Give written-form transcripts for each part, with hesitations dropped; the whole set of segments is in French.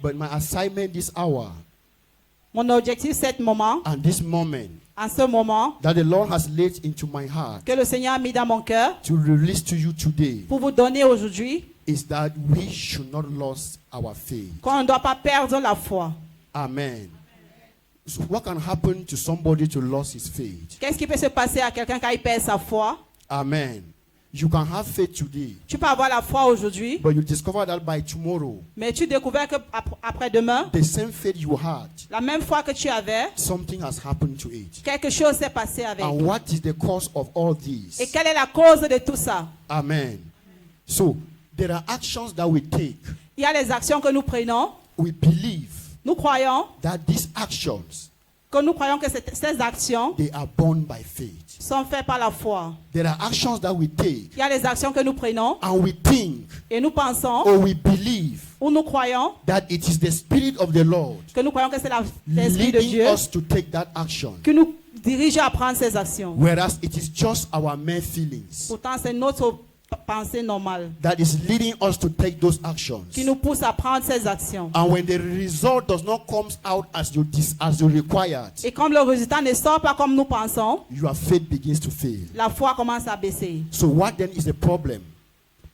But my assignment this hour Mon objectif, c'est ce moment, and this moment en ce moment, that the Lord has laid into my heart que le Seigneur a mis dans mon cœur to release to you today pour vous donner aujourd'hui, is that we should not lose our faith. qu'on ne doit pas perdre la foi. Amen. So what can happen to somebody to lose his faith? Qu'est-ce qui peut se passer à quelqu'un quand il perd sa foi? Amen. You can have faith today, Tu peux avoir la foi aujourd'hui, but you discover that by tomorrow, mais tu découvres que après-demain, the same faith you had, la même foi que tu avais, something has happened to it. quelque chose s'est passé avec. And what is the cause of all Et this? quelle est la cause de tout ça? Amen. So there are actions that we take. Il y a les actions que nous prenons. We believe Nous croyons that these actions, que ces actions they are born by faith. sont faites par la foi. There are actions that we take Il y a les actions que nous prenons and we think et nous pensons or we believe ou nous croyons that it is the Spirit of the Lord que c'est l'Esprit de leading Dieu us to take that action. qui nous dirige à prendre ces actions. Whereas it is just our mere feelings Pourtant, c'est notre pensée normale that is leading us to take those actions. qui nous pousse à prendre ces actions. And when the result does not come out as you required, Et comme le résultat ne sort pas comme nous pensons, your faith begins to fail. la foi commence à baisser. So what then is the problem?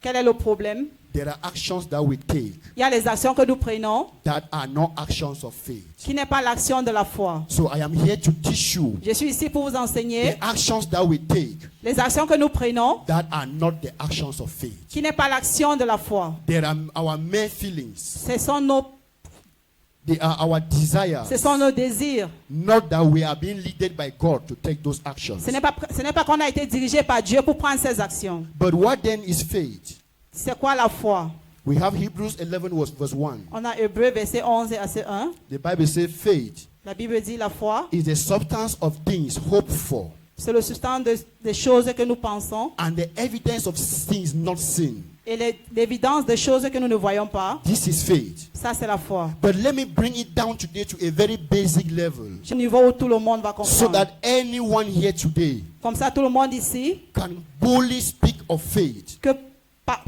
Quel est le problème? There are actions that we take Il y a les actions que nous prenons that are not actions of faith. qui n'est pas l'action de la foi. So I am here to teach you Je suis ici pour vous enseigner the actions that we take les actions que nous prenons that are not the actions of faith. qui n'est pas l'action de la foi. There are our mere feelings. Ce sont They are our desires. nos désirs. Not that we are being led by God to take those actions. Ce n'est pas qu'on a été dirigé par Dieu pour prendre ces actions. But what then is faith? C'est quoi la foi? We have Hebrews 11 verse 1. On a Hébreux verset 11 et verset 1. The Bible says faith La Bible dit la foi, is the substance of things hoped for c'est le substance des choses que nous pensons and the evidence of things not seen. et l'évidence des choses que nous ne voyons pas. This is faith. Ça, c'est la foi. But let me bring it down today to a very basic level C'est un niveau où tout le monde va so comprendre. that anyone here today Comme ça, tout le monde ici can boldly speak of faith.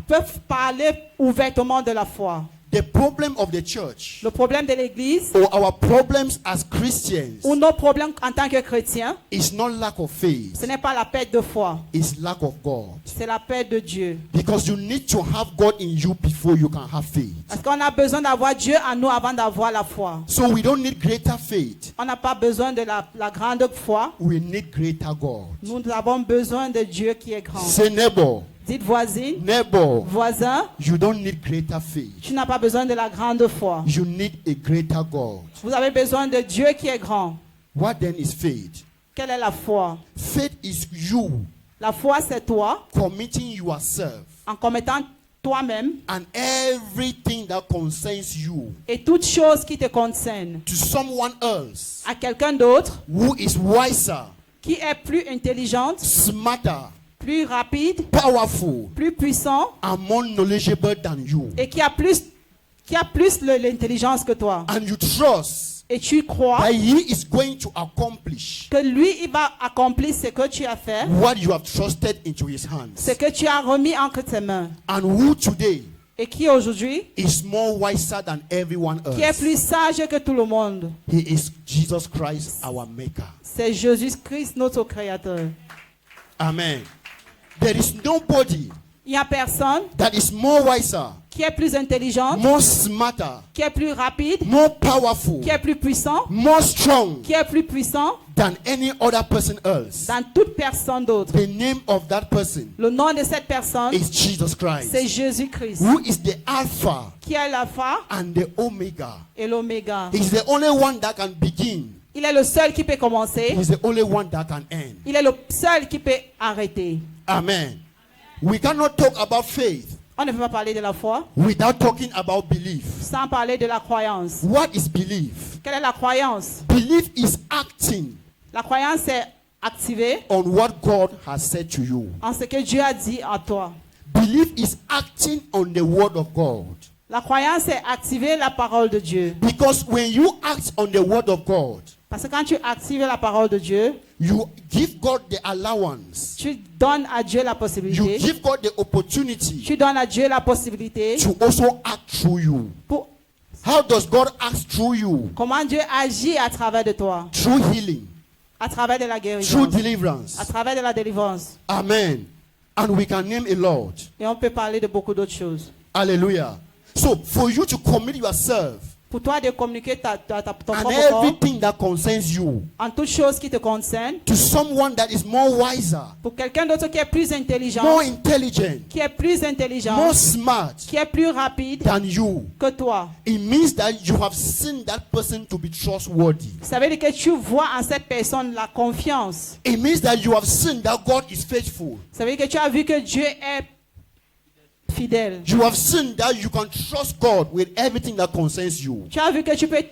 peuvent parler ouvertement de la foi. The problem of the church Le problème de l'Église or our problems as Christians ou nos problèmes en tant que chrétiens, is not lack of faith, ce n'est pas la perte de foi, it's lack of God. c'est la perte de Dieu. Because you need to have God in you before you can have faith. Parce qu'on a besoin d'avoir Dieu en nous avant d'avoir la foi. So we don't need greater faith. On n'a pas besoin de la grande foi. We need greater God. Nous avons besoin de Dieu qui est grand. Say neighbor, Dites voisine, neighbor, voisin, you don't need greater faith. tu n'as pas besoin de la grande foi. You need a greater God. Vous avez besoin de Dieu qui est grand. What then is faith? Quelle est la foi? Faith is you La foi, c'est toi committing yourself en commettant toi-même and everything that concerns you et toutes choses qui te concernent to someone else à quelqu'un d'autre who is wiser, qui est plus intelligente, smarter, plus rapide, powerful, plus puissant and more knowledgeable than you. et qui a plus l'intelligence que toi. And you trust Et tu crois that he is going to accomplish que lui, il va accomplir ce que tu as fait, what you have trusted into his hands. ce que tu as remis entre tes mains. And who today Et qui aujourd'hui, is more wiser than everyone qui est else? plus sage que tout le monde. He is Jesus Christ, our maker. C'est Jésus-Christ, notre Créateur. Amen. There is nobody Il n'y a personne that is more wiser, qui est plus intelligente, more smarter, qui est plus rapide, more powerful, qui est plus puissant, more strong qui est plus puissant than any other person else. dans toute personne d'autre. The name of that person Le nom de cette personne, is Jesus Christ, c'est Jésus-Christ, who is the Alpha qui est l'alpha and the Omega. et l'oméga. He's the only one that can begin. Il est le seul qui peut commencer. He's the only one that can end. Il est le seul qui peut arrêter. Amen. We cannot talk about faith On ne peut pas parler de la foi without talking about belief. sans parler de la croyance. What is belief? Quelle est la croyance? Belief is acting La croyance est activée on what God has said to you. en ce que Dieu a dit à toi. Belief is acting on the word of God. La croyance est activer la parole de Dieu. Because when you act on the word of God, Parce que quand tu actives la parole de Dieu, you give God the allowance. tu donnes à Dieu la You possibilité. give God the opportunity Tu donnes à Dieu la possibilité to also act through you. pour How does God act through you? Comment Dieu agit à travers de toi, Through healing, à travers de la through guérison, deliverance. à travers de la délivrance. Amen. And we can name a lot. Et on peut parler de beaucoup d'autres choses. Hallelujah. So for you to commit yourself Pour toi de communiquer ton and propre corps everything that concerns you en toutes choses qui te concernent, to someone that is more wiser, pour quelqu'un d'autre qui est plus intelligent, more intelligent, qui est plus intelligent, more smart qui est plus rapide than you, que toi. it means that you have seen that person to be trustworthy. Ça veut dire que tu vois en cette personne la confiance. It means that you have seen that God is faithful. Ça veut dire que tu as vu que Dieu est fidèle. You have seen that you can trust God with everything that concerns you. Tu as vu que tu peux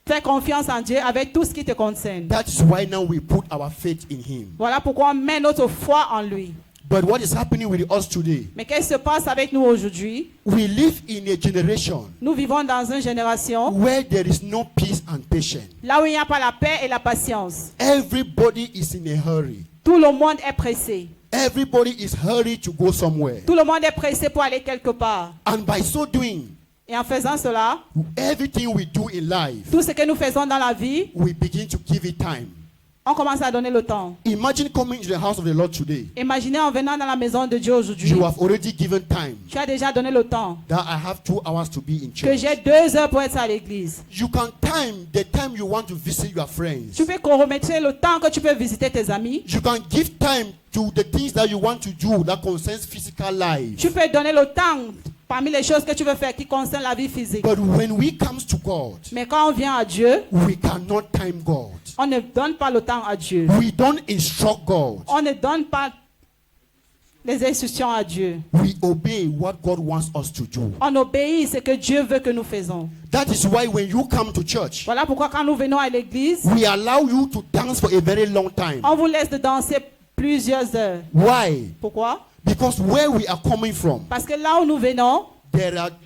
faire confiance en Dieu avec tout ce qui te concerne. That is why now we put our faith in Him. Voilà pourquoi on met notre foi en lui. But what is happening with us today? Mais qu'est-ce qui se passe avec nous aujourd'hui? We live in a generation Nous vivons dans une génération where there is no peace and patience. là où il n'y a pas la paix et la patience. Everybody is in a hurry. Tout le monde est pressé. Everybody is hurried to go somewhere. Tout le monde est pressé pour aller quelque part. And by so doing, Et en faisant cela, everything we do in life, tout ce que nous faisons dans la vie, we begin to give it time. on commence à donner le temps. Imagine coming to the house of the Lord today. Imaginez en venant dans la maison de Dieu aujourd'hui. You have already given time Tu as déjà donné le temps. that I have 2 hours to be in Que church. j'ai 2 heures pour être à l'église. You can time the time you want to visit your friends. Tu peux chronométrer le temps que tu peux visiter tes amis. You can give time to the things that you want to do that concerns physical life. Tu peux donner le temps parmi les choses que tu veux faire qui concernent la vie physique. But when we comes to God, Mais quand on vient à Dieu, we cannot time God. on ne donne pas le temps à Dieu. We don't instruct God. On ne donne pas les instructions à Dieu. We obey what God wants us to do. On obéit ce que Dieu veut que nous faisons. That is why when you come to church, Voilà pourquoi quand nous venons à l'église, we allow you to dance for a very long time. on vous laisse de danser plusieurs heures. Why? Pourquoi? Because where we are coming from, Parce que là où nous venons,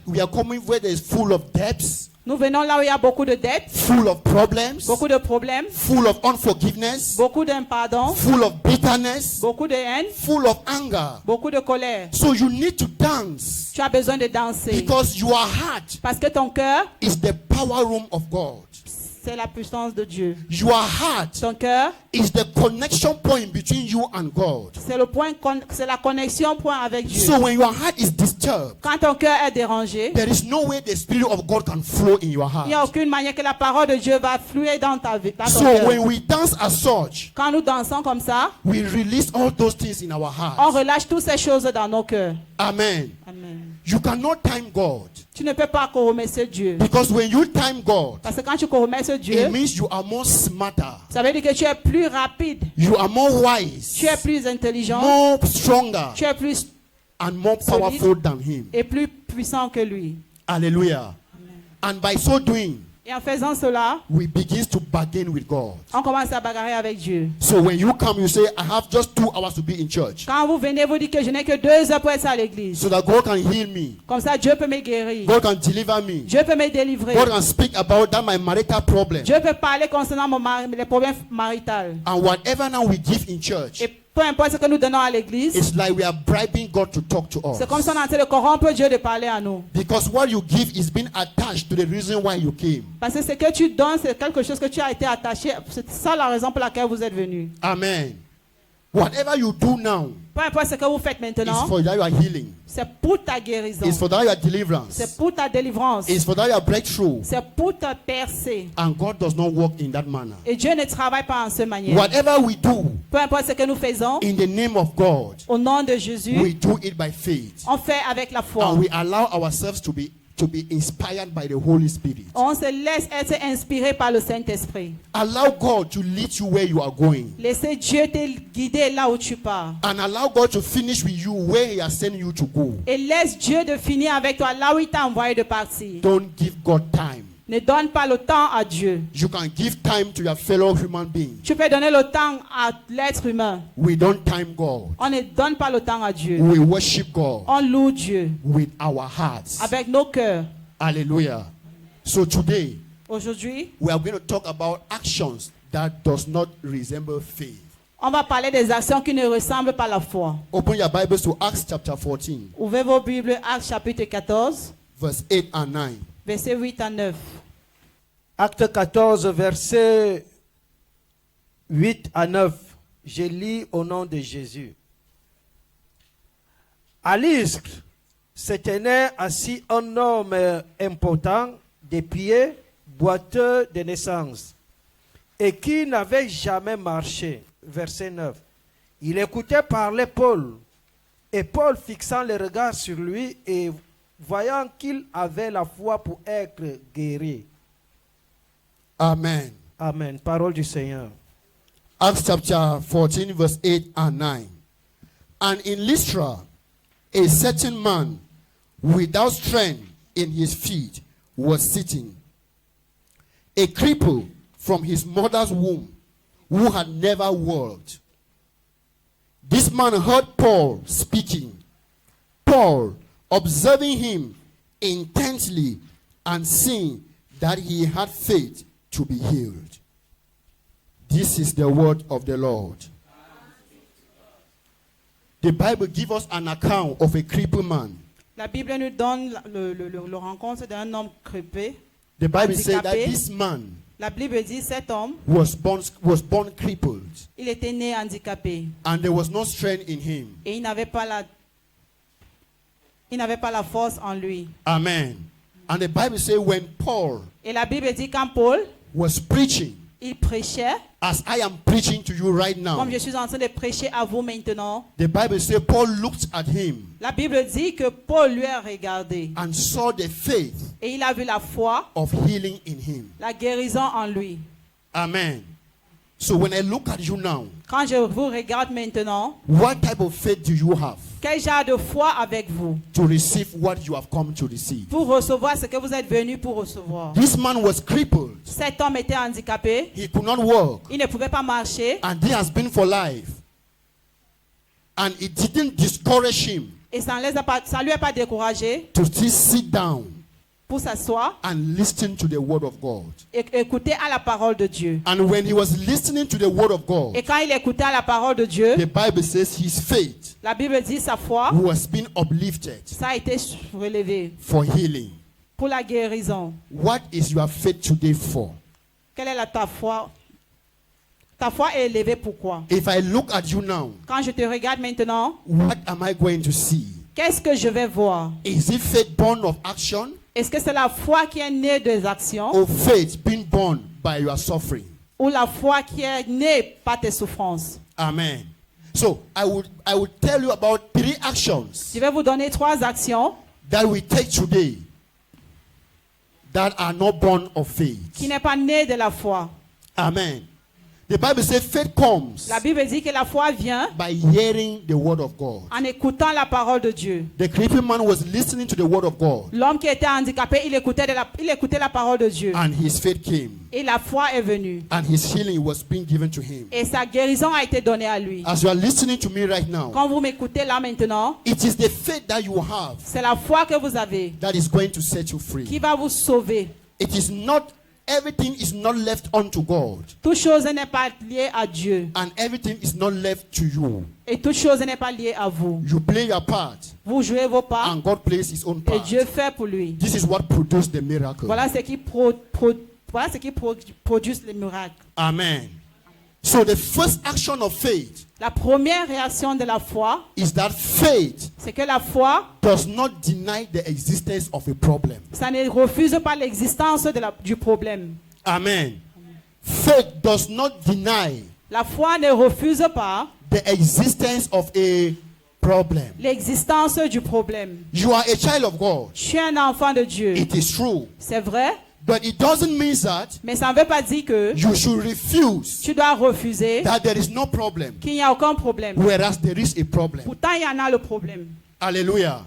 we are coming where there is full of debts, nous venons là où il y a beaucoup de dettes, full of problems, beaucoup de problèmes, full of unforgiveness, beaucoup d'impardon, full of bitterness, beaucoup de haine, full of anger. beaucoup de colère. So you need to dance Tu as besoin de danser. because your heart Parce que ton cœur, is the power room of God. c'est la puissance de Dieu. Your heart Ton cœur, is the connection point between you and God. c'est le point, c'est la connexion point avec Dieu. So when your heart is disturbed, Quand ton cœur est dérangé, there is no way the Spirit of God can flow in your il n'y a heart. aucune manière que la parole de Dieu va fluer dans ta vie, dans ton So cœur. when we dance as such, Quand nous dansons comme ça, we release all those things in our on heart. relâche toutes ces choses dans nos cœurs. Amen. Amen. You cannot time God. Tu ne peux pas remercier Dieu. Because when you time God, Parce que quand tu remercies Dieu, it means you are more smarter. ça veut dire que tu es plus rapide, You are more wise. tu es plus intelligent, More stronger. tu es plus And more powerful than Him. et plus puissant que lui. Hallelujah. And by so doing, Et en faisant cela, we begin to bargain with God. on commence à bagarrer avec Dieu. So when you come, you say, I have just 2 hours to be in church Quand vous venez, vous dites que je n'ai que 2 heures pour être à l'église. so that God can heal me. Comme ça, Dieu peut me guérir. God can deliver me. Dieu peut me délivrer. God can speak about that my marital problem. Dieu peut parler concernant les problèmes maritaux. And whatever now we give in church, Et peu importe ce que nous donnons à l'église, it's like we are bribing God to talk to us. c'est comme si on est en train de corrompre Dieu de parler à nous. Because what you give is being attached to the reason why you came. Parce que ce que tu donnes, c'est quelque chose que tu as été attaché. C'est ça la raison pour laquelle vous êtes venu. Amen. Whatever you do now Peu importe ce que vous faites is maintenant, for that your healing. c'est pour ta guérison. It's for that your deliverance. C'est pour ta délivrance. It's for that your breakthrough. C'est pour te percer. And God does not work in that manner. Et Dieu ne travaille pas en cette manière. Whatever we do Peu importe ce que nous faisons, in the name of God, au nom de Jésus, we do it by faith. on fait avec la foi. And we allow ourselves to be inspired by the Holy Spirit. On se laisse être inspiré par le Saint-Esprit. Allow God to lead you where you are going. Laissez Dieu te guider là où tu pars. And allow God to finish with you where He has sent you to go. Et laisse Dieu de finir avec toi là où il t'a envoyé de partir. Don't give God time. Ne donne pas le temps à Dieu. You can give time to your fellow human being. Tu peux donner le temps à l'être humain. We don't time God. On ne donne pas le temps à Dieu. We worship God On loue Dieu with our hearts. avec nos cœurs. Hallelujah. So today, Aujourd'hui, we are going to talk about actions that does not resemble faith. on va parler des actions qui ne ressemblent pas à la foi. Open your Bibles to Acts chapter 14, Ouvrez vos Bibles, Actes chapitre 14, verse 8 and 9. versets 8 à 9. Acte 14, versets 8 à 9. Je lis au nom de Jésus. À l'Istre se tenait assis un homme important, de pieds, boiteux de naissance, et qui n'avait jamais marché. Verset 9. Il écoutait parler Paul, et Paul, fixant le regard sur lui et voyant qu'il avait la foi pour être guéri. Amen. Amen. Parole du Seigneur. Acts chapter 14, verse 8 and 9. And in Lystra, a certain man without strength in his feet was sitting, a cripple from his mother's womb, who had never walked. This man heard Paul speaking. Paul, observing him intently and seeing that he had faith to be healed. This is the word of the Lord. The Bible gives us an account of a crippled man. La Bible nous donne le rencontre d'un homme crépé. The Bible says that handicapé. this man La Bible dit cet homme, was born crippled, il était né handicapé and there was no strength in him. et il n'avait pas la force en lui. Amen. And the Bible says when Paul Et la Bible dit quand Paul, was preaching, il prêchait, as I am preaching to you right now, comme je suis en train de prêcher à vous maintenant, the Bible says Paul looked at him la Bible dit que Paul lui a regardé and saw the faith et il a vu la foi, of healing in him. la guérison en lui. Amen. So when I look at you now, Quand je vous regarde maintenant, what type of faith do you have quel genre de foi avec vous to receive what you have come to receive? pour recevoir ce que vous êtes venu pour recevoir? This man was crippled. Cet homme était handicapé, He could not walk, il ne pouvait pas marcher and he has been for life. And it didn't discourage him et ça ne lui a pas découragé to still sit down pour s'asseoir and listen to the word of God. et écouter à la parole de Dieu. And when he was listening to the word of God, Et quand il écoutait à la parole de Dieu, the Bible says his faith la Bible dit sa foi, was being uplifted ça a été relevé for healing. pour la guérison. What is your faith today for? Quelle est ta foi? Ta foi est élevée pourquoi? If I look at you now, Quand je te regarde maintenant, what am I going to see? qu'est-ce que je vais voir? Is it faith born of action, Est-ce que c'est la foi qui est née des actions or faith being born by your suffering? ou la foi qui est née par tes souffrances? Amen. So I would tell you about 3 actions Je vais vous donner 3 actions that we take today that are not born of faith. qui n'est pas née de la foi. Amen. The Bible says faith comes La Bible dit que la foi vient by hearing the word of God. en écoutant la parole de Dieu. The crippled man was listening to the word of God, L'homme qui était handicapé, il écoutait la parole de Dieu. and his faith came, Et la foi est venue. and his healing was being given to him. Et sa guérison a été donnée à lui. As you are listening to me right now, Quand vous m'écoutez là maintenant, it is the faith that you have c'est la foi que vous avez that is going to set you qui free. va vous sauver. It is not, everything is not left unto God, Toute chose n'est pas liée à Dieu. and everything is not left to you. Et toute chose n'est pas liée à vous. You play your part, Vous jouez vos pas and God plays his own et part. Dieu fait pour lui. This is what produced the miracle. Voilà ce qui produit les miracles. Amen. So the first action of faith La première réaction de la foi, is that faith c'est que la foi, does not deny the existence of a problem. ça ne refuse pas l'existence du problème. Amen. Faith does not deny La foi ne refuse pas the existence of a problem. l'existence du problème. You are a child of God. Je suis un enfant de Dieu. It is true. C'est vrai, But it doesn't mean that mais ça ne veut pas dire que you should refuse tu dois refuser that there is no problem, qu'il n'y a aucun problème. whereas there is a problem. Pourtant, il y en a le problème. Hallelujah.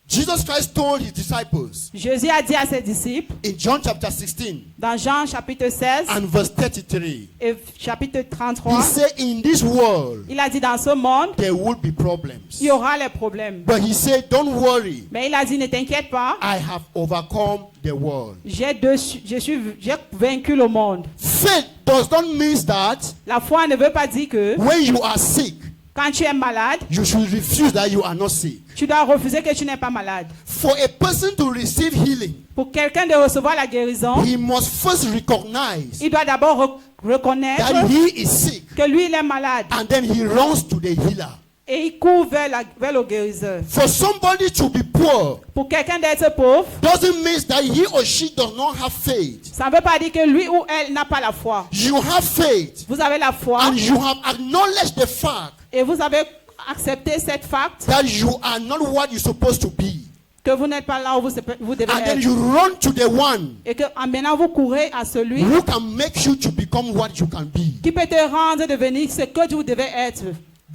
Jesus Christ told his disciples Jésus a dit à ses disciples, in John chapter 16 dans Jean chapitre 16 and verse 33, et chapitre he 33, said, in this world il a dit dans ce monde, there will be problems. il y aura les problèmes. But he said, don't worry, Mais il a dit, ne t'inquiète pas, I have overcome the world. j'ai vaincu le monde. Faith does not mean that La foi ne veut pas dire que when you are sick, quand tu es malade, you should refuse that you are not sick. tu Tu dois refuser que tu n'es pas malade. For a person to receive healing, Pour quelqu'un de recevoir la guérison, he must first recognize il doit d'abord reconnaître that he is sick, que lui, il est malade. and then he runs to the healer. Et il court vers le guérisseur. For somebody to be poor Pour quelqu'un d'être pauvre, doesn't mean that he or she does not have faith. ça ne veut pas dire que lui ou elle n'a pas la foi. You have faith, Vous avez la foi and you have acknowledged the fact et vous avez accepté cette fact that you are not what you're supposed to be. que vous n'êtes pas là où vous devez And then être. you run to the one Et que maintenant vous courez à celui who can make you to become what you can be. qui peut te rendre devenir ce que vous devez être.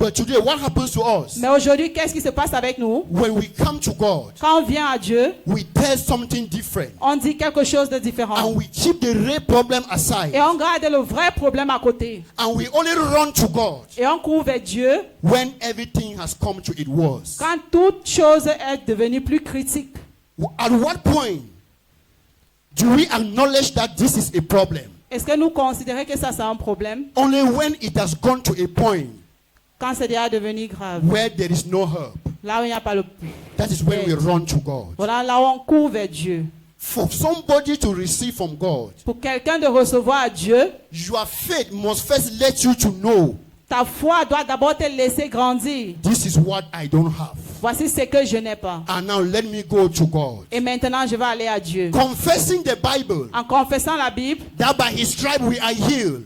But today, what happens to us? Mais aujourd'hui, qu'est-ce qui se passe avec nous? When we come to God, Quand on vient à Dieu, we tell something different, on dit quelque chose de différent. and we keep the real problem aside, Et on garde le vrai problème à côté. and we only run to God Et on court vers Dieu when everything has come to it was. quand toute chose est devenue plus critique. At what point do we acknowledge that this is a problem? Est-ce que nous considérons que ça c'est un problème? Only when it has gone to a point Quand c'est déjà devenu grave. where there is no help. Là où il n'y a pas le... That is when we run to God. Voilà, là où on court vers Dieu. For somebody to receive from God, Pour quelqu'un de recevoir à Dieu, your faith must first let you to know, ta foi doit d'abord te laisser grandir. this is what I don't have. Voici ce que je n'ai pas. And now let me go to God. Et maintenant, je vais aller à Dieu. Confessing the Bible, En confessant la Bible, that by his stripe we are healed.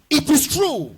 It is true.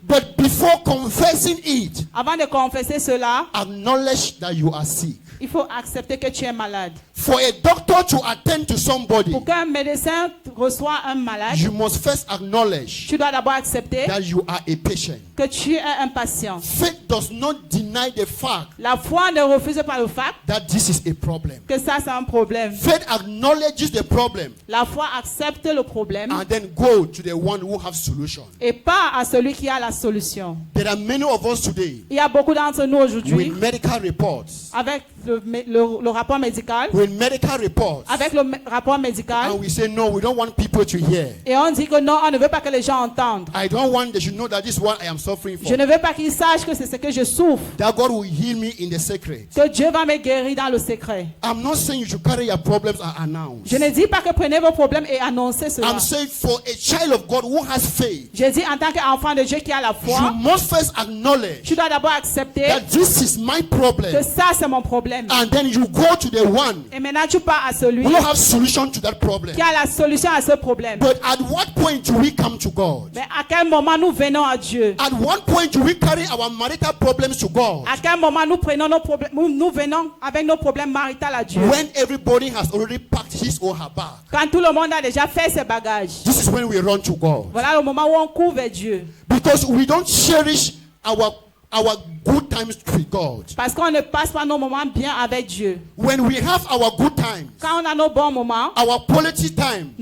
But before confessing it, avant de confesser cela, acknowledge that you are sick. il faut accepter que tu es malade. For a doctor to attend to somebody, Pour qu'un médecin reçoive un malade, you must first acknowledge tu dois d'abord accepter that you are a patient. que tu es un patient. Faith does not deny the fact La foi ne refuse pas le fait that this is a problem. que ça c'est un problème. Faith acknowledges the problem La foi accepte le problème and then go to the one who has solution. et pas à celui qui a la solution. There are many of us today Il y a beaucoup d'entre nous aujourd'hui with medical reports, avec le rapport médical, with medical reports, avec le rapport médical, and we say no, we don't want people to hear. et on dit que non, on ne veut pas que les gens entendent. I don't want they should know that this is what I am suffering Je for. ne veux pas qu'ils sachent que c'est ce que je souffre, That God will heal me in the secret. que Dieu va me guérir dans le secret. I'm not saying you should carry your problems and announce. Je ne dis pas que prenez vos problèmes et annoncez cela. I'm saying for a child of God who has faith, Je dis en tant qu'enfant de Dieu qui a la you foi, must first acknowledge tu dois d'abord accepter that this is my que problem, ça c'est mon problème. and then you go to the one Et maintenant tu pars à celui who has solution to that problem. qui a la solution à ce problème. But at what point do we come to God? Mais à quel moment nous venons à Dieu? At what point do we carry our marital problems to God? À quel moment nous prenons nos problèmes, nous venons avec nos problèmes maritaux à Dieu? When everybody has already packed his or her bag. Quand tout le monde a déjà fait ses bagages. This is when we run to God. Voilà le moment où on court vers Dieu. Because we don't cherish our good times with God. Parce qu'on ne passe pas nos moments bien avec Dieu. When we have our good times, Quand on a nos bons moments, our quality time,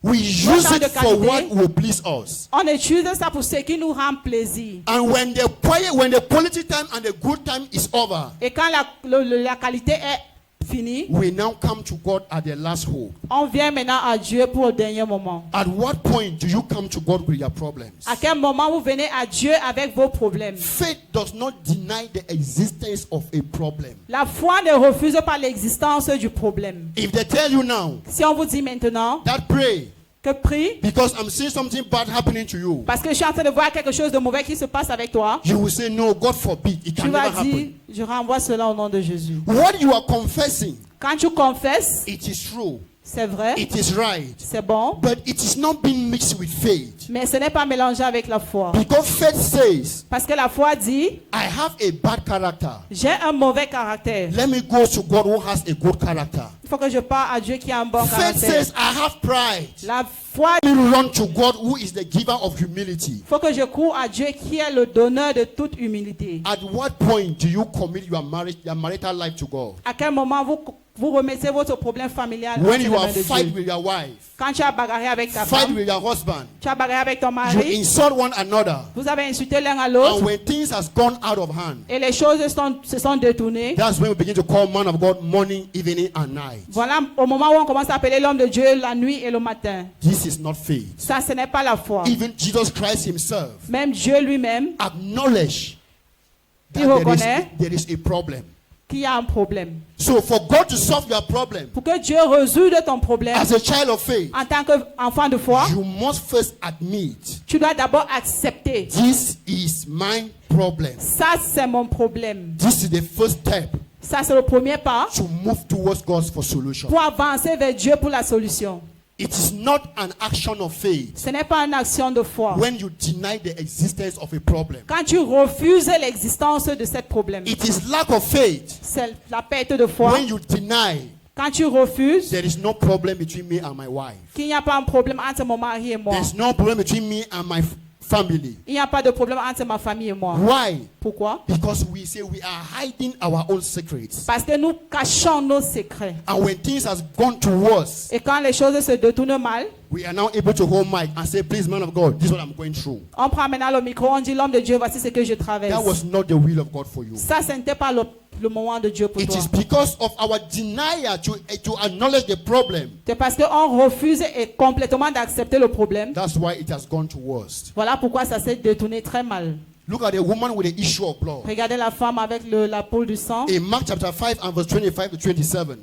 we use temps it de for qualité. what will please us. on utilise ça pour ce qui nous rend plaisir. And when the quality time and the good time is over, Et quand la qualité est finie, we now come to God at the last hope. on vient maintenant à Dieu pour le dernier moment. At what point do you come to God with your problems? À quel moment vous venez à Dieu avec vos problèmes? Faith does not deny the existence of a problem. La foi ne refuse pas l'existence du problème. If they tell you now Si on vous dit maintenant that pray que prie, because I'm seeing something bad happening to you, parce que je suis en train de voir quelque chose de mauvais qui se passe avec toi, you will say, no, God forbid, it tu can vas never dire, happen. je renvoie cela au nom de Jésus. What you are confessing, Quand tu confesses, it is true, c'est vrai, it is right, c'est bon, but it is not being mixed with faith. mais ce n'est pas mélangé avec la foi. Because faith says, Parce que la foi dit, I have a bad character. j'ai un mauvais caractère. Let me go to God who has a good character. Il faut que je parle à Dieu qui a un bon Faith caractère. says, I have pride. La foi, Let me run to God who is the giver of humility. il faut que je cours à Dieu qui est le donneur de toute humilité. At what point do you commit your marital life to God? À quel moment vous remettez votre problème familial When entre you les are mains de fight Dieu? with your wife, Quand tu as bagarré avec ta fight femme, with your husband, tu as bagarré avec ton you mari, insult one another, vous avez insulté l'un à and l'autre, when things has gone out of hand, et les choses se sont détournées. that's when we begin to call man of God morning, evening, and night. Voilà au moment où on commence à appeler l'homme de Dieu la nuit et le matin. This is not faith. Ça, ce n'est pas la foi. Even Jesus Christ himself Même Dieu lui-même acknowledged Il reconnaît there is a problem. qu'il y a un problème. So for God to solve your problem Pour que Dieu résolve ton problème as a child of faith, en tant qu'enfant de foi, you must first admit, tu dois d'abord accepter. this is my problem. Ça, c'est mon problème. This is the first step Ça, c'est le premier pas to move towards God for solution. pour avancer vers Dieu pour la solution. It is not an action of faith Ce n'est pas une action de foi. when you deny the existence of a problem. Quand tu refuses l'existence de ce problème, It is lack of faith c'est la perte de foi. when you deny Quand tu refuses there is no problem between me and my wife. qu'il n'y a pas un problème entre mon mari et moi. There's no problem between me and my family. Il n'y a pas de problème entre ma famille et moi. Why? Pourquoi? Because we say we are hiding our own secrets. Parce que nous cachons nos secrets. And when things has gone to worse, Et quand les choses se détournent mal, we are now able to hold mic and say, please, man of God, this is what I'm going through. on prend maintenant le micro, on dit l'homme de Dieu, voici ce que je traverse. That was not the will of God for you. Ça, ce n'était pas le moment de Dieu pour It toi. is because of our denial to acknowledge the problem. C'est parce qu'on refuse et complètement d'accepter le problème. That's why it has gone to worst. Voilà pourquoi ça s'est détourné très mal. Look at the woman with the issue of blood. Regardez la femme avec la poule du sang. In Mark chapter 5 and verse 25 to 27.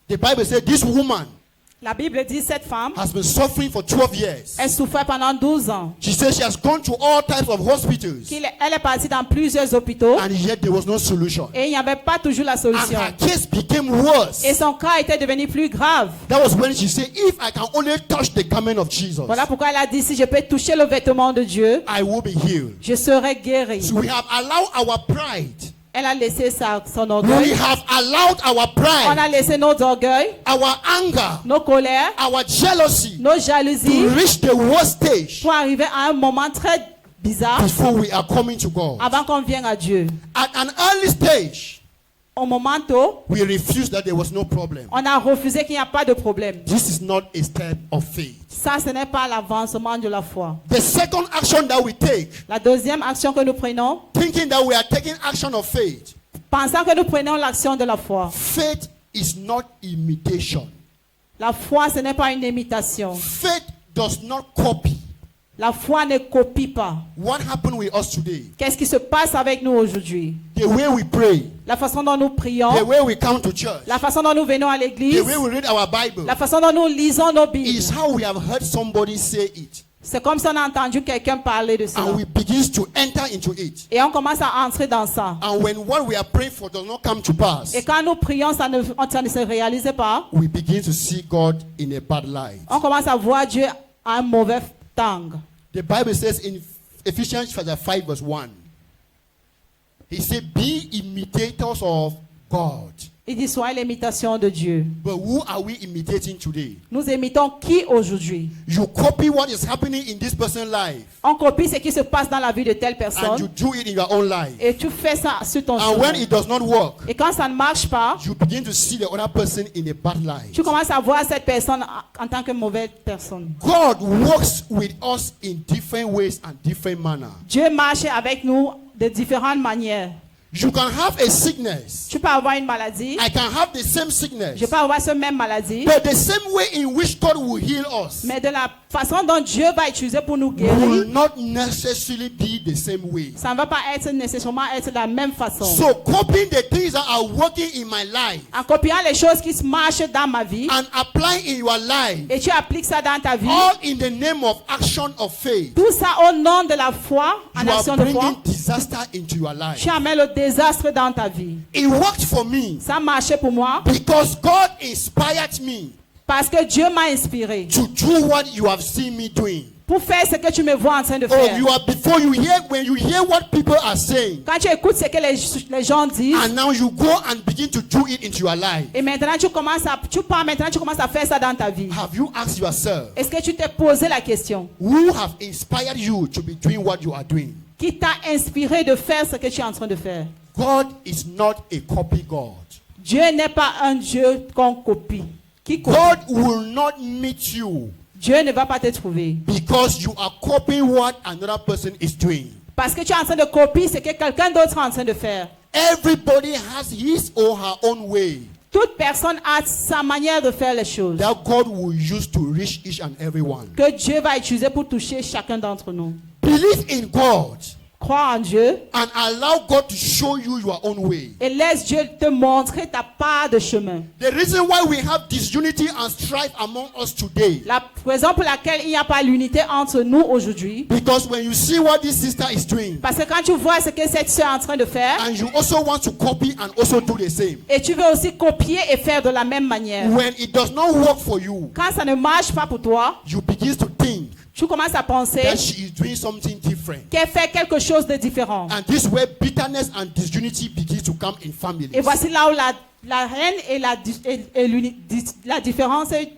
The Bible said this woman La Bible dit cette femme, has been suffering for 12 years. elle souffrait pendant 12 ans. She says she has gone to all types of hospitals Elle est partie dans plusieurs hôpitaux and yet there was no solution. et il n'y avait pas toujours la And solution. her case became worse. Et son cas était devenu plus grave. That was when she said, if I can only touch the garment of Jesus, Voilà pourquoi elle a dit, si je peux toucher le vêtement de Dieu, I will be healed. je serai guérie. So we have allowed our pride. Elle a laissé son We orgueil. have allowed our On pride, a laissé nos orgueils, our anger, nos colères, our jealousy nos to jalousies reach the worst stage pour arriver à un moment très bizarre before we are coming to God. avant qu'on vienne à Dieu. At an early stage, Au moment tôt, we refused that there was no problem. on a refusé qu'il n'y a pas de problème. This is not a step of faith. Ça, ce n'est pas l'avancement de la foi. The second action that we take, La deuxième action que nous prenons, thinking that we are taking action of faith, pensant que nous prenons l'action de la foi. faith is not imitation. La foi, ce n'est pas une imitation. Faith does not copy. La foi ne copie pas. What happened with us today? Qu'est-ce qui se passe avec nous aujourd'hui? The way we pray, La façon dont nous prions, the way we come to church, la façon dont nous venons à the l'église, way we read our Bible la façon dont nous lisons nos Bibles. is how we have heard somebody say it. C'est comme si on a entendu quelqu'un parler de ça. And we begin to enter into it. Et on commence à entrer dans ça. And when what we are praying for does not come to pass, Et quand nous prions, ça ne se réalise pas. we begin to see God in a bad light. On commence à voir Dieu à un mauvais temps. The Bible says in Ephesians chapter 5 verse 1, he said, be imitators of God. Il dit, soyez l'imitation de Dieu. But who are we imitating today? Nous imitons qui aujourd'hui? You copy what is happening in this person's life On copie ce qui se passe dans la vie de telle and you personne. do it in your own life. Et tu fais ça sur ton And when chemin. it does not work, Et quand ça ne marche pas, you begin to see the other person in a bad light. tu commences à voir cette personne en tant que mauvaise personne. God works with us in different ways and different manners. Dieu marche avec nous de différentes manières. You can have a sickness. Tu peux avoir une maladie. I can have the same sickness. Je peux avoir cette même maladie. But the same way in which God will heal us Mais de la façon dont Dieu va utiliser pour nous will guérir, not necessarily be the same way. ça ne va pas être nécessairement être de la même façon. So copying the things that are working in my life En copiant les choses qui marchent dans ma vie, and applying in your life, et tu appliques ça dans ta vie, all in the name of action of faith, tout ça au nom de la foi, en you action are de foi, bringing disaster into your life. tu amènes le désastre dans ta vie. It worked for me Ça marchait pour moi because God inspired me parce que Dieu m'a inspiré to do what you have seen me doing. pour faire ce que tu me vois en train de Oh, faire. you are before you hear when you hear what people are saying, Quand tu écoutes ce que les gens disent, and now you go and begin to do it into your life. et maintenant tu commences à faire ça dans ta vie. Have you asked yourself, Est-ce que tu t'es posé la question? who have inspired you to be doing what you are doing? Qui t'a inspiré de faire ce que tu es en train de faire? God is not a copy God. Dieu n'est pas un Dieu qu'on copie. Qui copie? God will not meet you Dieu ne va pas te trouver. because you are copying what another person is doing. Parce que tu es en train de copier ce que quelqu'un d'autre est en train de faire. Everybody has his or her own way Toute personne a sa manière de faire les choses that God will use to reach each and every one. que Dieu va utiliser pour toucher chacun d'entre nous. Believe in God Crois en Dieu and allow God to show you your own way. et laisse Dieu te montrer ta part de chemin. The reason why we have disunity and strife among us today, La raison pour laquelle il n'y a pas l'unité entre nous aujourd'hui, because when you see what this sister is doing, parce que quand tu vois ce que cette soeur est en train de faire, and you also want to copy and also do the same, et tu veux aussi copier et faire de la même manière, when it does not work for you, quand ça ne marche pas pour toi, you begin to think tu commences à penser that she is doing something different. qu'elle fait quelque chose de différent. And this is where bitterness and disunity begins to come in families. Et voici là où la haine et la différence et le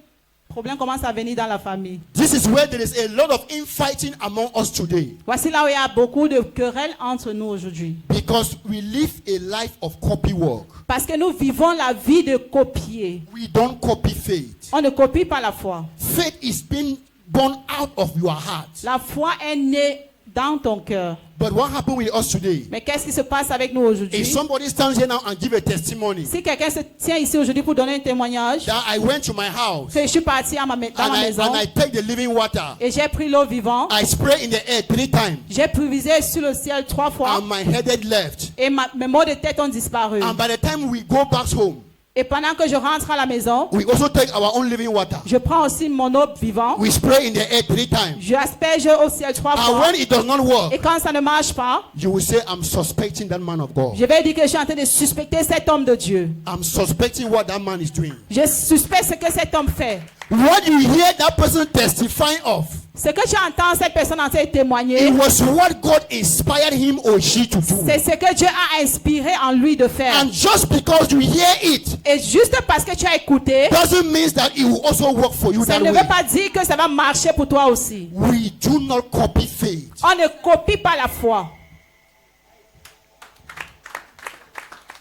problème commence à venir dans la famille. This is where there is a lot of infighting among us today, Voici là où il y a beaucoup de querelles entre nous aujourd'hui. because we live a life of copy work. Parce que nous vivons la vie de copier. We don't copy faith. On ne copie pas la foi. Faith is being born out of your heart. La foi est née dans ton cœur. But what happened with us today? Mais qu'est-ce qui se passe avec nous aujourd'hui? If somebody stands here now and give a testimony Si quelqu'un se tient ici aujourd'hui pour donner un témoignage, that I went to my house que je suis parti dans ma maison and I take the living water, et j'ai pris l'eau vivante, I spray in the air 3 times, j'ai pulvérisé sur le ciel 3 fois and my head left. et mes maux de tête ont disparu. And by the time we go back home, Et pendant que je rentre à la maison, we also take our own living water. je prends aussi mon eau vivante, We spray in the air 3 times. je asperge au ciel 3 And fois. when it does not work, Et quand ça ne marche pas, you will say, I'm suspecting that man of God. je vais dire que je suis en train de suspecter cet homme de Dieu. I'm suspecting what that man is doing. Je suspecte ce que cet homme fait. What you hear that person testifying of, Ce que tu entends cette personne en train de témoigner, it was what God inspired him or she to do. c'est ce que Dieu a inspiré en lui de faire. And just because you hear it, Et juste parce que tu as écouté, doesn't mean that it will also work for you ça that ne way. veut pas dire que ça va marcher pour toi aussi. We do not copy faith. On ne copie pas la foi.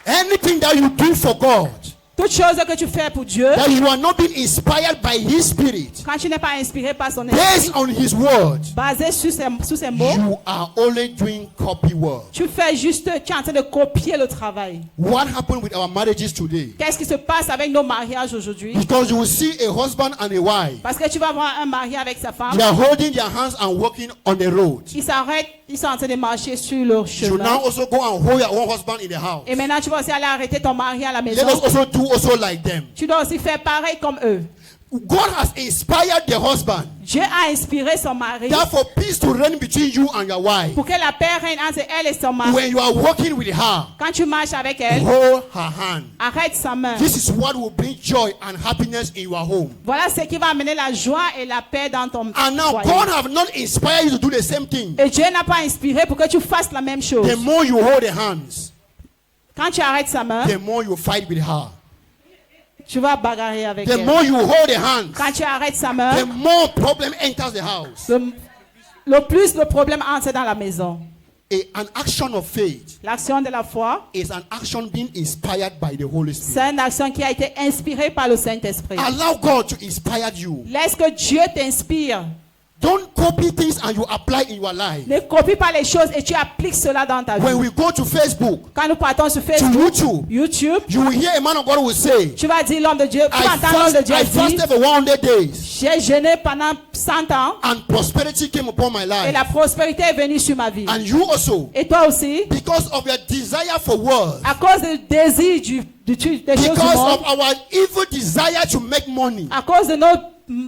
Anything that you do for God, Toute chose que tu fais pour Dieu, that you are not being inspired by His Spirit, quand tu n'es pas inspiré par son based esprit, on His word, basé sur ses mots, you are only doing copy work. tu fais juste, tu es en train de copier le travail. What happened with our marriages today? Qu'est-ce qui se passe avec nos mariages aujourd'hui? Because you will see a husband and a wife. Parce que tu vas voir un mari avec sa femme, They are holding their hands and walking on the road. ils s'arrêtent, ils sont en train de marcher sur leur You now chemin. also go and hold your own husband in the house. Et maintenant, tu vas aussi aller arrêter ton mari à la Let maison. us also do also like them. Tu dois aussi faire pareil comme eux. God has inspired the husband. Dieu a inspiré son mari That for peace to reign between you and your wife. pour que la paix règne entre elle et son mari. When you are walking with her, Quand tu marches avec elle, hold her hand. arrête sa main. This is what will bring joy and happiness in your home. Voilà ce qui va amener la joie et la paix dans ton And now foyer. God have not inspired you to do the same thing. Et Dieu n'a pas inspiré pour que tu fasses la même chose. The more you hold the hands, Quand tu arrêtes sa main, the more you fight with her. tu vas bagarrer avec The elle. more you hold the hands, Quand tu arrêtes sa the main, more problem enters the house. le plus le problème entre dans la maison. An action of faith L'action de la foi, is an action being inspired by the Holy c'est Spirit. une action qui a été inspirée par le Saint-Esprit. Allow God to inspire you. Laisse que Dieu t'inspire. Don't copy things and you apply in your life. Ne copie pas les choses et tu appliques cela dans ta vie. When we go to Facebook, Quand nous partons sur to Facebook, YouTube, YouTube, you will hear a man of God will say, tu vas dire l'homme de Dieu, tu vas entendre l'homme de Dieu I dire, fasted for 100 days j'ai jeûné pendant 100 ans and prosperity came upon my et life. la prospérité est venue sur ma vie. And you also, Et toi aussi, because of your desire for words, à cause du désir des choses du because monde, of our evil desire to make money, à cause de notre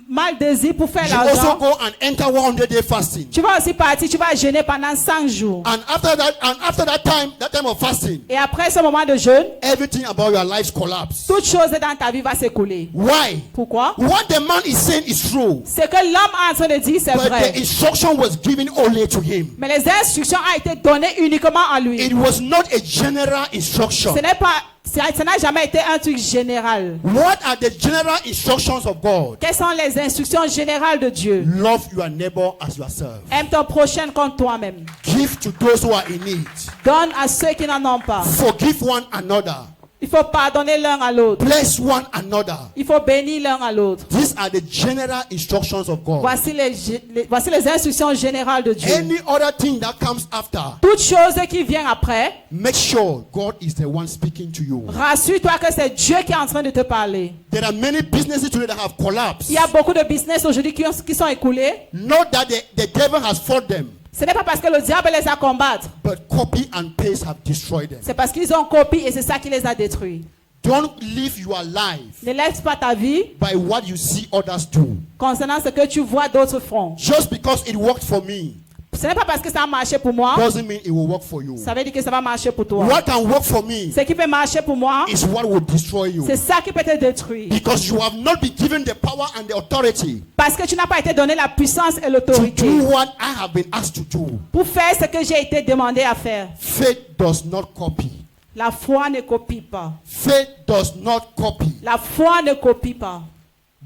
mal désir pour faire you also l'argent, go and enter 100-day fasting. tu vas aussi partir, tu vas jeûner pendant 100 jours. And after that time of fasting, Et après ce moment de jeûne, everything about your life collapse. toute chose dans ta vie va s'écouler. Why? Pourquoi? What the man is saying is true, Ce que l'homme est en train de dire, c'est but vrai. the instruction was given only to him. Mais les instructions ont été données uniquement à lui. It was not a general instruction. Ce n'est pas, ça n'a jamais été un truc général. What are the general instructions of God? Quelles sont les instructions générales de Dieu? Love your neighbor as yourself. Aime ton prochain comme toi-même. Give to those who are in need. Donne à ceux qui n'en ont pas. Forgive one another. Il faut pardonner l'un à l'autre. Bless one another. Il faut bénir l'un à l'autre. These are the general instructions of God. Voici les instructions générales de Dieu. Any other thing that comes after, Toute chose qui vient après, make sure God is the one speaking to you. rassure-toi que c'est Dieu qui est en train de te parler. There are many businesses today that have collapsed. Il y a beaucoup de business aujourd'hui qui sont écoulés. Not that the devil has fought them. Ce n'est pas parce que le diable les a combattre. but copy and paste have destroyed them. C'est parce qu'ils ont copié et c'est ça qui les a détruits. Don't live your life Ne laisse pas ta vie by what you see others do. concernant ce que tu vois d'autres font. Just because it worked for me Ce n'est pas parce que ça a marché pour moi, doesn't mean it will work for you. ça veut dire que ça va marcher pour toi. What can work for me Ce qui peut marcher pour moi, is what will destroy you. c'est ça qui peut te détruire. Because you have not been given the power and the authority Parce que tu n'as pas été donné la puissance et to l'autorité do what I have been asked to do. pour faire ce que j'ai été demandé à faire. Faith does not copy. La foi ne copie pas. Faith does not copy. La foi ne copie pas.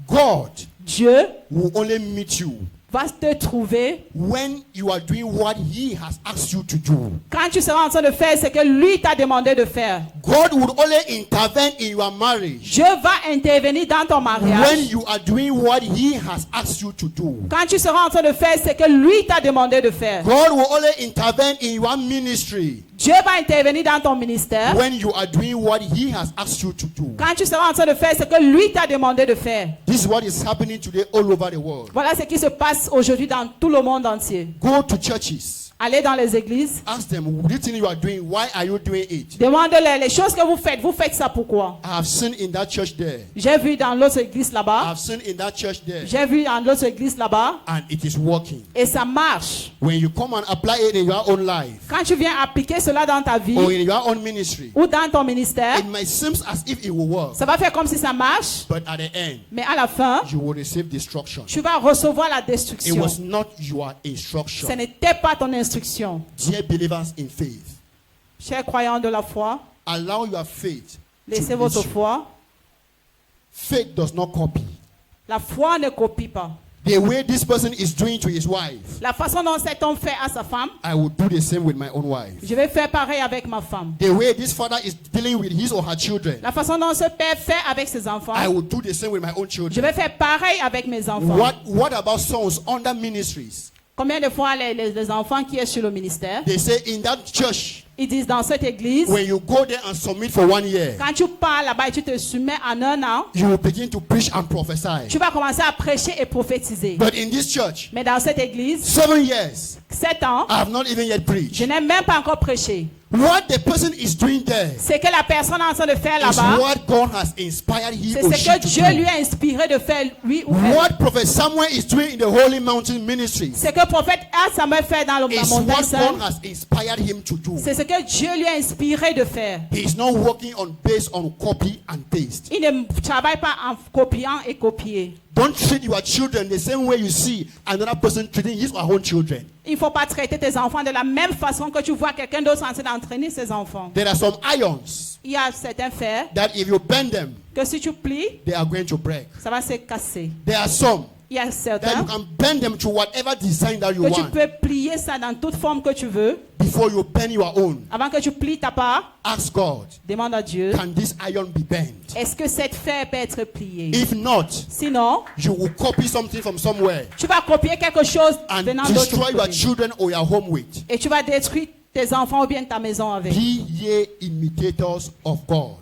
God Dieu will only meet you va te trouver when you are doing what He has asked you to do. quand tu seras en train de faire ce que lui t'a demandé de faire. God would only intervene in your marriage Dieu va intervenir dans ton when mariage you are doing what He has asked you to do. quand tu seras en train de faire ce que lui t'a demandé de faire. God will only intervene in your ministry Dieu va intervenir dans ton ministère when you are doing what He has asked you to do. quand tu seras en train de faire ce que lui t'a demandé de faire. This is what is happening today all over the world. Voilà ce qui se passe aujourd'hui dans tout le monde entier. Go to churches. Allez dans les églises, Ask them, this thing you are doing, why are you doing it? demandez-les les choses que vous faites ça pourquoi? I have seen in that church there. J'ai vu dans l'autre église I là-bas, have seen in that church there. j'ai vu dans l'autre église là-bas, And it is working. et ça marche. When you come and apply it in your own life Quand tu viens appliquer cela dans ta vie or in your own ministry, ou dans ton ministère, it might seem as if it will work, ça va faire comme si ça marche, but at the end, mais à la fin, you will receive destruction. tu vas recevoir la It destruction. was not your Ce instruction. n'était pas ton instruction. Dear believers in faith, Chers croyants de la foi, allow your faith laissez to votre lead you. foi. Faith does not copy. La foi ne copie pas. The way this person is doing to his wife, La façon dont cet homme fait à sa femme, I will do the same with my own wife. je vais faire pareil avec ma femme. The way this father is dealing with his or her children, La façon dont ce père fait avec ses enfants, I will do the same with my own je children. vais faire pareil avec mes enfants. What about sons under ministries? Combien de fois les enfants qui sont sur le ministère, They say in that church, ils disent dans cette église, when you go there and submit for 1 year, quand tu pars là-bas et tu te soumets en un an, you will begin to preach and prophesy. tu vas commencer à prêcher et prophétiser. But in this church, Mais dans cette église, 7 years, 7 ans, I have not even yet je preached. n'ai même pas encore prêché. What the person is doing there Ce que la personne est en train de faire is là-bas, what God has inspired he c'est or ce she que to Dieu do. lui a inspiré de faire, lui ou elle. What Prophet Samuel is doing in the Holy Mountain Ministry Ce que le prophète Samuel fait dans is la montagne what God sainte, has inspired him to do. c'est ce que Dieu lui a inspiré de faire. He is not working based on copy and paste. Il ne travaille pas en copiant et copier. Don't treat your children the same way you see another person treating his or her own children. Il ne faut pas traiter tes enfants de la même façon que tu vois quelqu'un d'autre en train d'entraîner ses enfants. There are some irons Il y a certains fers that if you bend them, que si tu plies, they are going to break. ça va se casser. There are some Il y a that certains you can bend them to whatever design that you que tu want peux plier ça dans toute forme que tu veux. before you bend your own. Avant que tu plies ta part, Ask God, demande à Dieu, can this iron be bent? est-ce que cette fer peut être pliée? If not, Sinon, you will copy something from somewhere tu vas copier quelque chose and venant d'autre destroy your côté. children or your home with. Et tu vas détruire tes enfants ou bien ta maison avec. Be ye imitators of God,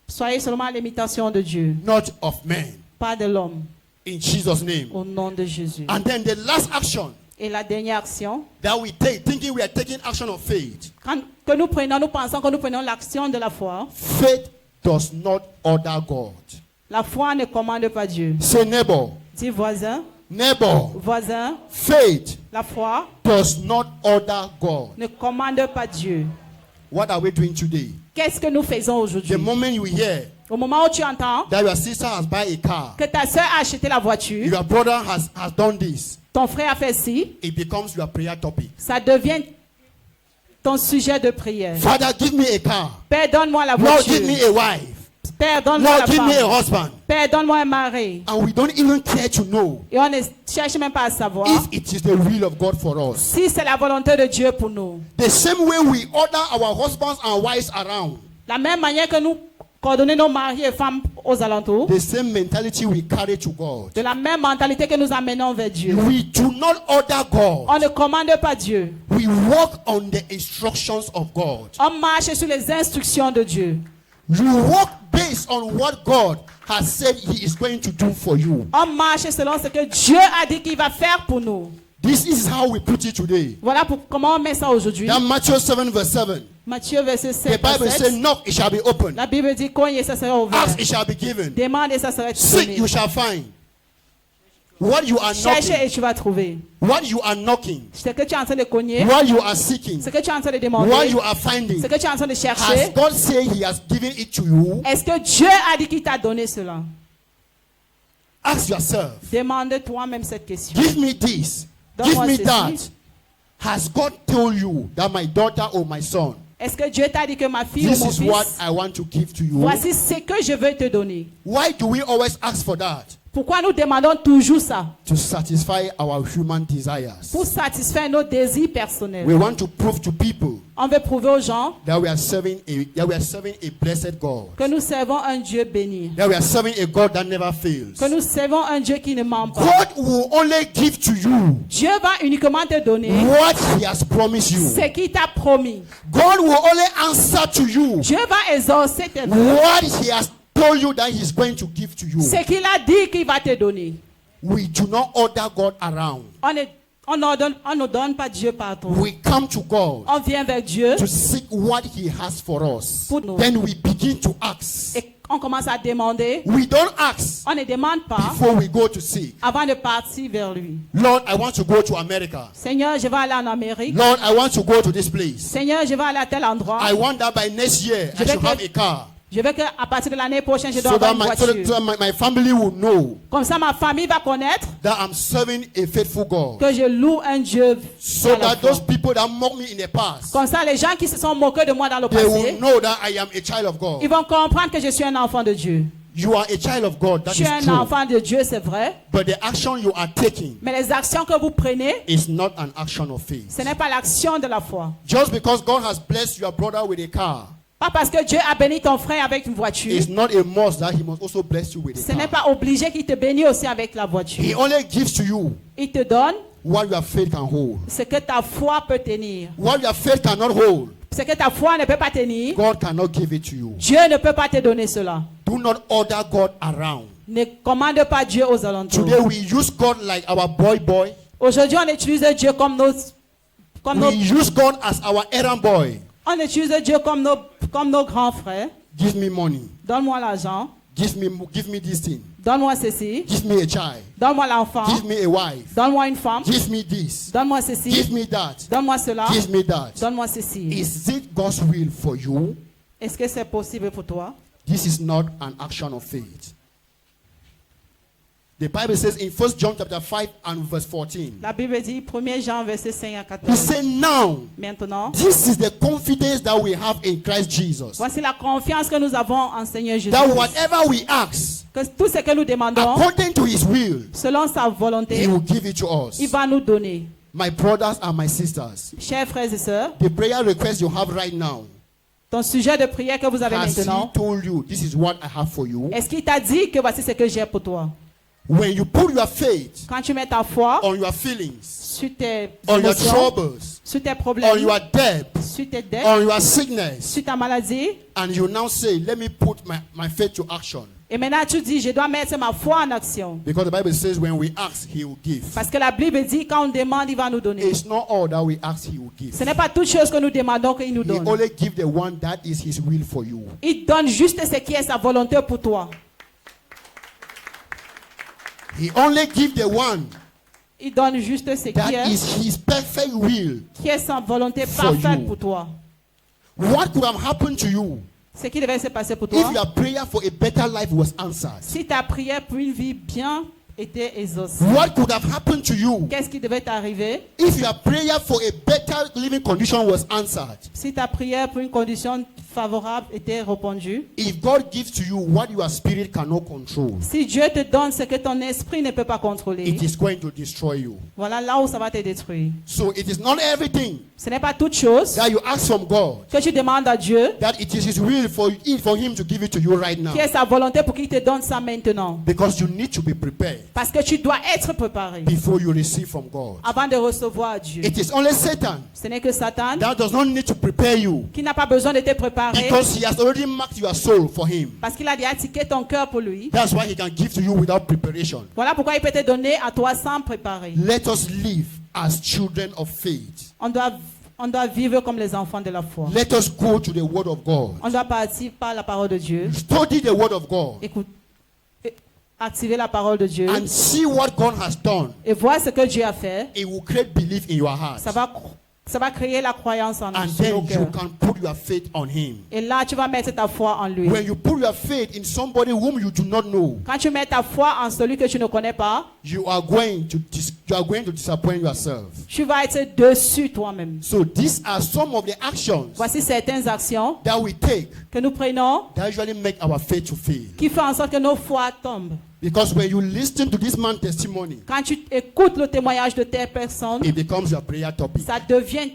Soyez seulement l'imitation de Dieu, not of men. pas de l'homme. In Jesus' name. Au nom de Jésus. And then the last action Et la dernière action, that we take, thinking we are taking action of faith. que nous pensons que nous prenons l'action de la foi. Faith does not order God. La foi ne commande pas Dieu. Say neighbor, Dis voisin, neighbor, faith la foi does not order God. ne commande pas Dieu. What are we doing today? Qu'est-ce que nous faisons aujourd'hui? The moment you hear Au moment où tu entends that your sister has bought a car, que ta soeur a acheté la voiture, your brother has done this, ton frère a fait ci, it becomes your prayer topic. ça devient ton sujet de prière. Father, give me a car. Père, donne-moi la Lord, voiture. give me a wife. Père, donne-moi Lord, la give me a femme. husband. Père, donne-moi un mari. And we don't even care to know Et on ne cherche même pas à savoir if it is the will of God for us. si c'est la volonté de Dieu pour nous. The same way we order our husbands and wives around, La même manière que nous coordonnons nos maris et femmes aux alentours, the same mentality we carry to God. de la même mentalité que nous amenons vers Dieu. We do not order God. On ne commande pas Dieu. We walk on the instructions of God. On marche sur les instructions de Dieu. You walk based on what God has said He is going to do for you. On marche selon ce que Dieu a dit qu'il va faire pour nous. The This is how we put it today. Voilà comment on met ça aujourd'hui. That Matthew 7 verse 7. Matthieu verset The 7. Bible says, knock, it shall be opened. La Bible dit cognez, ça sera ouvert. Ask, it shall be given. Demande et ça sera Seek, donné. you shall find. What you are Cherche knocking, et tu vas trouver. what you are knocking, Ce que tu es en train de cogner, what you are seeking, ce que tu es en train de what demander, you are finding, ce que tu es en train de has chercher, God said He has given it to you? est-ce que Dieu a dit qu'il t'a donné cela? Ask yourself. Demande toi-même cette question. Give me this. Give Donne-moi me ceci. that. Has God told you that my daughter or my son, Est-ce que Dieu t'a dit que ma fille this ou mon is what fils, I want to give to you? voici ce que je veux te donner? Why do we always ask for that? Pourquoi nous demandons toujours ça? To satisfy our human desires. Pour satisfaire nos désirs personnels. We want to prove to people On veut prouver aux gens that we are serving a blessed God. que nous servons un Dieu béni. That we are serving a God that never fails. Que nous servons un Dieu qui ne ment pas. God will only give to you Dieu va uniquement te donner what He has promised you. ce qu'il t'a promis. God will only answer to you Dieu va exaucer tes vœux. what He has told you that He's going to give to you. Ce qu'il a dit qu'il va te donner. We do not order God around. On ne donne pas Dieu partout. We come to God On vient vers Dieu to seek what He has for us. pour nous. Then we begin to ask. Et on commence à demander. We don't ask On ne demande pas before we go to seek. avant de partir vers lui. Lord, I want to go to America. Seigneur, je vais aller en Amérique. Lord, I want to go to this place. Seigneur, je vais aller à tel endroit. I want that by next year I Je vais should have a car. Je veux qu'à partir de l'année prochaine, je dois So avoir that, une my, so voiture. that my family will know Comme ça, ma famille va connaître that I'm serving a faithful God. que je loue un Dieu. So à la that fois. those people that mock me in the past, Comme ça, les gens qui se sont moqués de moi dans le they will passé, know that I am a child of ils God. vont comprendre que je suis un enfant de Dieu. You are a child of God, that Je suis is un true. enfant de Dieu, c'est vrai. But the action you are taking Mais les actions que vous prenez, is not an action of faith. ce n'est pas l'action de la foi. Just because God has blessed your brother with a car, Pas parce que Dieu a béni ton frère avec une voiture. it's not a must that He must also bless you with Ce a n'est car. pas obligé qu'il te bénisse aussi avec la He voiture. only gives to you Il te donne what your faith can hold. ce que ta foi peut tenir. What your faith cannot hold, Ce que ta foi ne peut pas tenir, God cannot give it to you. Dieu ne peut pas te donner cela. Do not order God around. Ne commande pas Dieu aux alentours. Today we use God like our boy. Aujourd'hui, on utilise Dieu comme We use God as our errand boy. on utilise Dieu comme nos grands frères. Give me money. Donne-moi l'argent. Give me this thing. Donne-moi ceci. Give me a child. Donne-moi l'enfant. Give me a wife. Donne-moi une femme. Give me this. Donne-moi ceci. Give me that. Donne-moi cela. Give me that. Donne-moi ceci. Is it God's will for you? Est-ce que c'est possible pour toi? This is not an action of faith. The Bible says in 1 John chapter 5 and verse 14. La Bible dit 1 Jean verset 5 à He 14. said, now, Maintenant, this is the confidence that we have in Christ Jesus. voici la confiance que nous avons en Seigneur Jésus. That whatever we ask, Que tout ce que nous demandons, according to His will, selon sa volonté, He will give it to us. il va nous donner. My brothers and my sisters, Chers frères et sœurs, the prayer request you have right now, ton sujet de prière que vous avez has He maintenant, told you, this is what I have for you? est-ce qu'il t'a dit que voici ce que j'ai pour toi? When you put your faith Quand tu mets ta foi on your feelings, sur tes on your émotions, troubles, sur tes on problèmes, your debt, sur tes dettes, on your sickness, sur ta maladie, and you now say, let me put my faith to action. et maintenant tu dis, je dois mettre ma foi en action. Because the Bible says when we ask, He will give. Parce que la Bible dit, quand on demande, il va nous donner. It's not all that we ask, He will give. Ce n'est pas toute chose que nous demandons qu'il nous He donne. only gives the one that is His will for you. Il donne juste ce qui est sa volonté pour toi. He only gives the one Il donne juste ce that is His perfect will. qui est sa volonté For parfaite you. pour toi. What could have happened to you Ce qui devait se passer pour if toi, your prayer for a better life was answered? si ta prière pour une vie bien était exaucée, What could have happened to you qu'est-ce qui devait t'arriver if your prayer for a better living condition was answered? si ta prière pour une condition favorable était répondue? If God gives to you what your spirit cannot control, Si Dieu te donne ce que ton esprit ne peut pas contrôler, it is going to destroy you. voilà là où ça va te détruire. So it is not everything Ce n'est pas toute chose that you ask from God que tu demandes à Dieu that it is His will for Him to give it to you right now. qui est sa volonté pour qu'il te donne ça maintenant. Because you need to be prepared Parce que tu dois être préparé before you receive from God. avant de recevoir Dieu. It is only Satan Ce n'est que Satan that does not need to prepare you qui n'a pas besoin de te préparer because he has already marked your soul for Him. parce qu'il a déjà tiqué ton cœur pour lui. That's why He can give to you without preparation. Voilà pourquoi il peut te donner à toi sans préparer. Let us live as children of faith. On doit vivre comme les enfants de la foi. Let us go to the Word of God. On doit partir par la parole de Dieu. Study the Word of God Activer la parole de Dieu. and see what God has done. Et voir ce que Dieu a fait. It will create belief in your heart. Ça va créer la croyance en And sur nos then you cœurs. can put your faith on Him. Et là, tu vas mettre ta foi en lui. When you put your faith in somebody whom you do not know, Quand tu mets ta foi en celui que tu ne connais pas, you are going to disappoint yourself. tu vas être déçu toi-même. So these are some of the actions Voici certaines actions that we take que nous prenons that usually make our faith to fail. qui font en sorte que nos foi tombent. Because when you listen to this man's testimony, Quand tu écoutes le témoignage de telle personne, it becomes your prayer topic. ça devient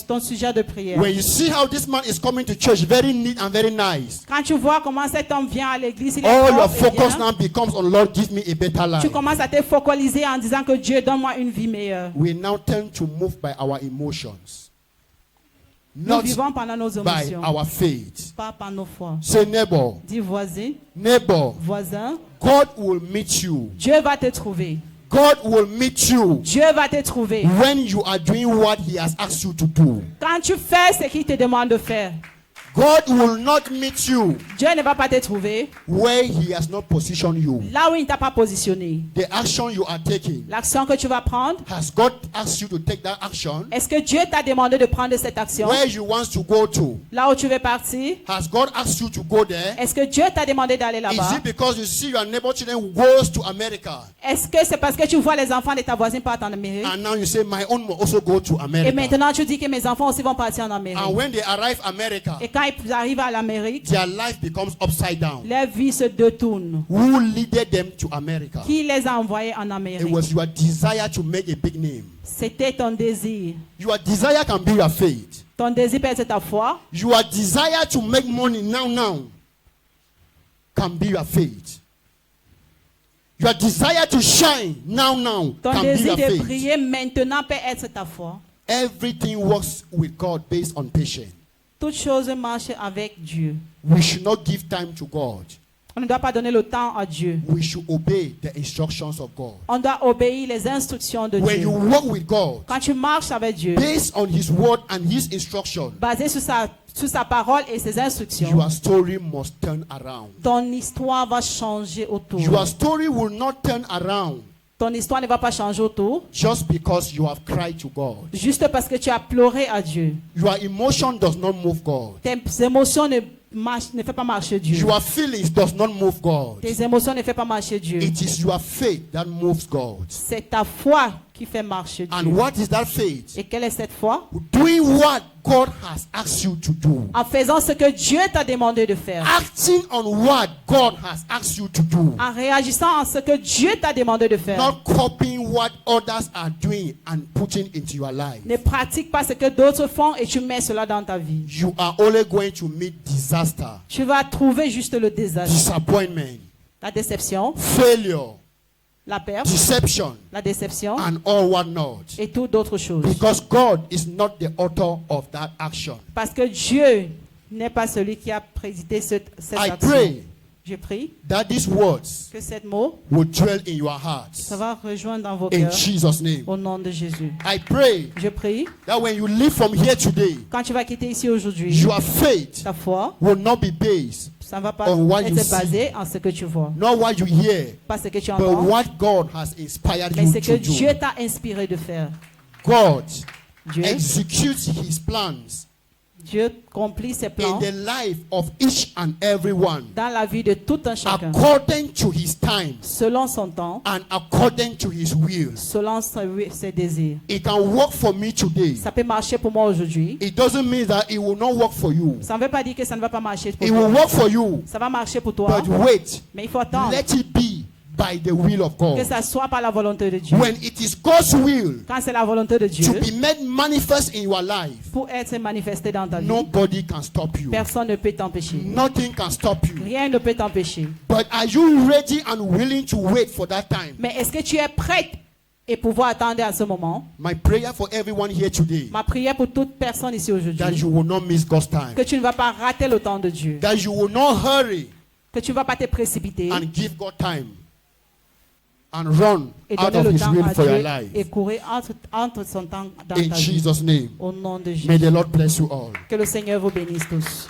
ton sujet de prière. When you see how this man is coming to church, very neat and very nice, Quand tu vois comment cet homme vient à l'église, il est all your propre et focus bien, now becomes on Lord, give me a better life. tu commences à te focaliser en disant que Dieu donne-moi une vie meilleure. We now tend to move by our emotions, Nous not vivons pendant nos by émotions, our faith. pas par nos foi. Say, neighbor, Dis voisin, neighbor, voisin, God will meet you. Dieu va te trouver. God will meet you Dieu va te trouver. when you are doing what He has asked you to do. Quand tu fais ce qu'il te demande de faire, God will not meet you Dieu ne va pas te trouver where He has not positioned you. là où il ne t'a pas positionné. The action you are taking, L'action que tu vas prendre, has God asked you to take that action? est-ce que Dieu t'a demandé de prendre cette action? Where you want to go to? Là où tu veux partir, Has God asked you to go there? est-ce que Dieu t'a demandé d'aller Is là-bas? it because you see your neighbor children goes to America Est-ce que c'est parce que tu vois les enfants de ta voisine partent en Amérique? and now you say my own will also go to Et America? maintenant tu dis que mes enfants aussi vont partir en Amérique. And when they arrive America, Et quand ils arrivent à l'Amérique, their life becomes upside down. leur vie se détourne. Who leaded them to America? Qui les a envoyés en It Amérique? was your desire to make a big name. C'était ton désir. Your desire can be your faith. Ton désir peut être ta foi. Your desire to make money now can be your faith. Your desire to shine now Ton can be désir your de faith. prier maintenant peut être ta foi. Everything works with God based on patience. Toute chose marche avec Dieu. We should not give time to God. On ne doit pas donner le temps à Dieu. We should obey the instructions of God. On doit obéir les instructions de When Dieu. you walk with God, Quand tu marches avec Dieu, based on His word and His instruction, basé sur sa parole et ses instructions, your story must turn around. ton histoire va changer autour. Your story will not turn around Ton histoire ne va pas changer autour just because you have cried to God. juste parce que tu as pleuré à Dieu. Your emotion does not move God. Tes émotions ne font pas marcher Dieu. Your feelings does not move God. Tes émotions ne font pas marcher Dieu. It is your faith that moves God. C'est ta foi qui fait marcher And Dieu. what is that faith? Et quelle est cette foi? Doing what God has asked you to do. En faisant ce que Dieu t'a demandé de faire. Acting on what God has asked you to do. En réagissant à ce que Dieu t'a demandé de faire. Not copying what others are doing and putting into your life. Ne pratique pas ce que d'autres font et tu mets cela dans ta vie. You are only going to meet disaster, Tu vas trouver juste le désastre, disappointment, la déception, failure, la perte, deception, la déception and all what not. et tout d'autres choses. Because God is not the author of that action. Parce que Dieu n'est pas celui qui a présidé cette I action. pray Je prie that these words que ces mots, will dwell in your hearts. ça va rejoindre dans vos In cœurs Jesus' name. au nom de Jésus. I pray Je prie, that when you leave from here today, quand tu vas quitter ici aujourd'hui, your faith ta foi, will not be based ça ne va pas on what you être basé en ce que tu vois. not what you hear, Pas ce que tu but entends, what God has inspired mais you ce que to do. Dieu t'a inspiré de faire. God Dieu, executes His plans Dieu accomplit ses in plans the life of each and every one dans la vie de tout un chacun, according to His time selon son temps, and according to His will. selon ses désirs. It can work for me today. Ça peut marcher pour moi aujourd'hui. It doesn't mean that it will not work for you. Ça ne veut pas dire que ça ne va pas marcher pour It will toi. work for you, Ça va marcher pour toi, but wait. mais il faut attendre Let it be by the will of que God. ça soit par la volonté de Dieu. When it is God's will Quand c'est la volonté de to Dieu be made manifest in your life, pour être manifesté dans ta vie, nobody can stop you. personne ne peut t'empêcher. Nothing can stop you. Rien ne peut t'empêcher. But are you ready and willing to wait for that time? Mais est-ce que tu es prête et pouvoir attendre à ce moment? My prayer for everyone here today, Ma prière pour toute personne ici that aujourd'hui, you will not miss God's time. que tu ne vas pas rater le temps de Dieu, That you will not hurry que tu ne vas pas te précipiter and give God time. and run Et out donnez of le his temps will à for your Dieu et life. courir entre son temps dans In ta vie. Jesus' name. Au nom de May Jésus. the Lord bless you all. Que le Seigneur vous bénisse tous.